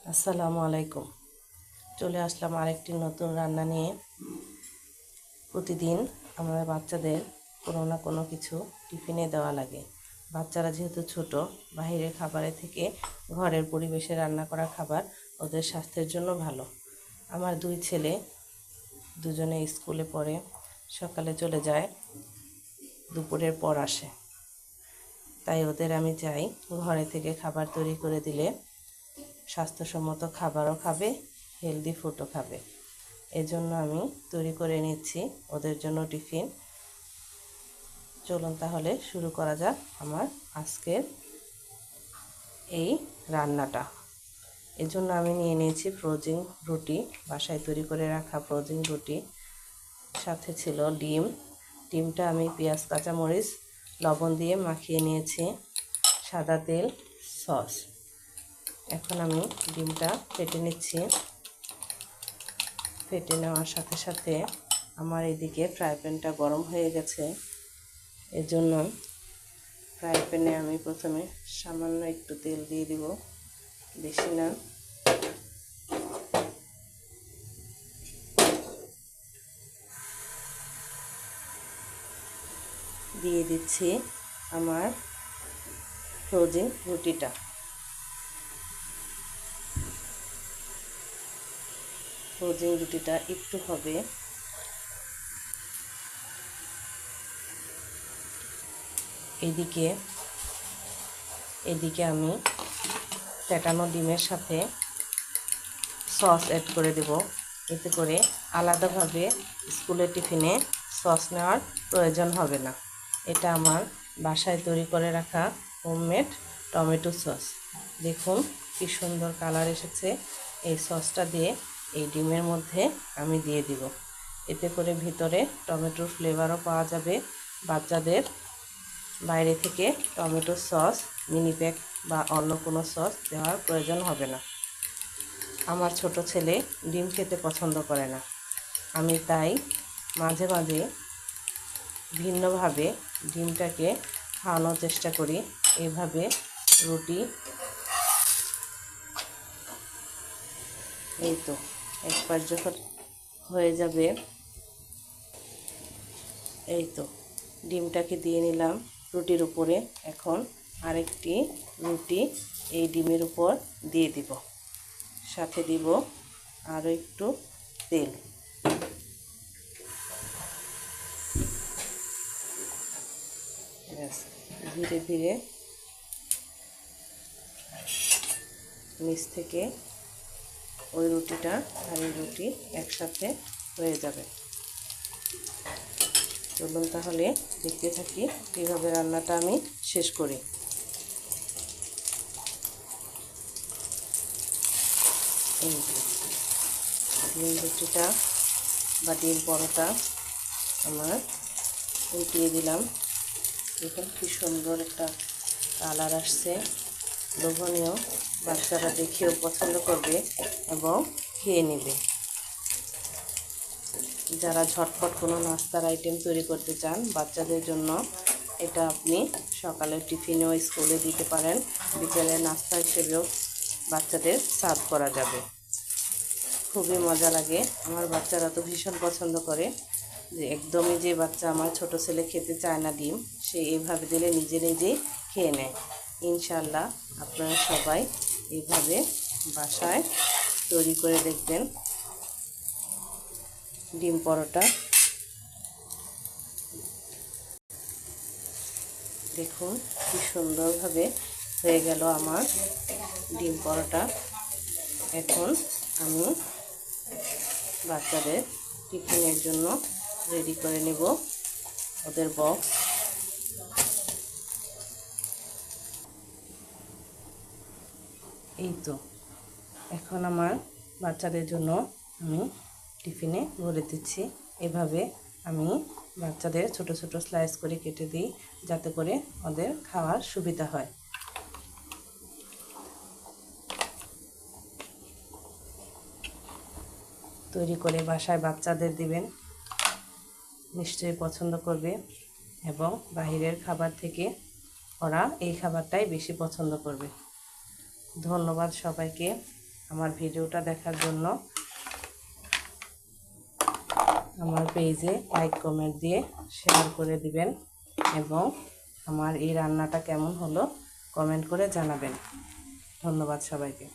আসসালামু আলাইকুম। চলে আসলাম আরেকটি নতুন রান্না নিয়ে। প্রতিদিন আমরা বাচ্চাদের কোনো না কোনো কিছু টিফিনে দেওয়া লাগে। বাচ্চারা যেহেতু ছোট, বাইরের খাবারের থেকে ঘরের পরিবেশে রান্না করা খাবার ওদের স্বাস্থ্যের জন্য ভালো। আমার দুই ছেলে দুজনে স্কুলে পড়ে, সকালে চলে যায়, দুপুরের পর আসে। তাই ওদের আমি চাই ঘরে থেকে খাবার তৈরি করে দিলে স্বাস্থ্যসম্মত খাবারও খাবে, হেলদি ফুডও খাবে। এজন্য আমি তৈরি করে নিচ্ছি ওদের জন্য টিফিন। চলুন তাহলে শুরু করা যাক আমার আজকের এই রান্নাটা। এজন্য আমি নিয়ে নিয়েছি ফ্রোজেন রুটি, বাসায় তৈরি করে রাখা ফ্রোজেন রুটি। সাথে ছিল ডিম। ডিমটা আমি পেঁয়াজ, কাঁচামরিচ, লবণ দিয়ে মাখিয়ে নিয়েছি, সাদা তেল, সস। এখন আমি ডিমটা ফেটে নিচ্ছি। ফেটে নেওয়ার সাথে সাথে আমার এদিকে ফ্রাই প্যানটা গরম হয়ে গেছে। এজন্য ফ্রাই প্যানে আমি প্রথমে সামান্য একটু তেল দিয়ে দিব, বেশি না। দিয়ে দিচ্ছি আমার ফ্রোজেন রুটিটা। ফ্রোজেন রুটিটা একটু হবে। এদিকে আমি ফেটানো ডিমের সাথে সস অ্যাড করে দেব। এতে করে আলাদাভাবে স্কুলের টিফিনে সস নেওয়ার প্রয়োজন হবে না। এটা আমার বাসায় তৈরি করে রাখা হোমমেড টমেটো সস। দেখুন কি সুন্দর কালার এসেছে। এই সসটা দিয়ে এই ডিমের মধ্যে আমি দিয়ে দিব। এতে করে ভিতরে টমেটোর ফ্লেভারও পাওয়া যাবে। বাচ্চাদের বাইরে থেকে টমেটো সস, মিনি প্যাক বা অন্য কোনো সস দেওয়ার প্রয়োজন হবে না। আমার ছোট ছেলে ডিম খেতে পছন্দ করে না। আমি তাই মাঝে মাঝে ভিন্নভাবে ডিমটাকে খাওয়ানোর চেষ্টা করি। এইভাবে রুটি, এই তো একবার যখন হয়ে যাবে, এই তো ডিমটাকে দিয়ে নিলাম রুটির উপরে। এখন আরেকটি রুটি এই ডিমের উপর দিয়ে দিব, সাথে দিব আরও একটু তেল। ধীরে ধীরে নিচ থেকে ওই রুটিটা আর এই রুটি একসাথে হয়ে যাবে। চলুন তাহলে দেখতে থাকি কীভাবে রান্নাটা আমি শেষ করি। এই ডিম রুটিটা বা ডিম পরোটা আমার উল্টিয়ে দিলাম। দেখুন কি সুন্দর একটা কালার আসছে, লোভনীয়। বাচ্চারা দেখেও পছন্দ করবে এবং খেয়ে নেবে। যারা ঝটপট কোনো নাস্তার আইটেম তৈরি করতে চান বাচ্চাদের জন্য, এটা আপনি সকালের টিফিনেও স্কুলে দিতে পারেন, বিকেলের নাস্তা হিসেবেও বাচ্চাদের সার্ভ করা যাবে। খুবই মজা লাগে। আমার বাচ্চারা তো ভীষণ পছন্দ করে। যে একদমই যে বাচ্চা আমার ছোট ছেলে খেতে চায় না ডিম, সে এইভাবে দিলে নিজে নিজেই খেয়ে নেয়। ইনশাল্লাহ আপনারা সবাই এইভাবে বাসায় তৈরি করে দেখবেন ডিম পরোটা। দেখুন কি সুন্দরভাবে হয়ে গেল আমার ডিম পরোটা। এখন আমি বাচ্চাদের টিফিনের জন্য রেডি করে নেব ওদের বক্স। এই তো এখন আমার বাচ্চাদের জন্য আমি টিফিনে ভরে দিচ্ছি। এভাবে আমি বাচ্চাদের ছোট ছোট স্লাইস করে কেটে দিই, যাতে করে ওদের খাওয়ার সুবিধা হয়। তৈরি করে বাসায় বাচ্চাদের দিবেন, নিশ্চয়ই পছন্দ করবে এবং বাহিরের খাবার থেকে ওরা এই খাবারটাই বেশি পছন্দ করবে। ধন্যবাদ সবাইকে আমার ভিডিওটা দেখার জন্য। আমার পেজে লাইক কমেন্ট দিয়ে শেয়ার করে দিবেন এবং আমার এই রান্নাটা কেমন হলো কমেন্ট করে জানাবেন। ধন্যবাদ সবাইকে।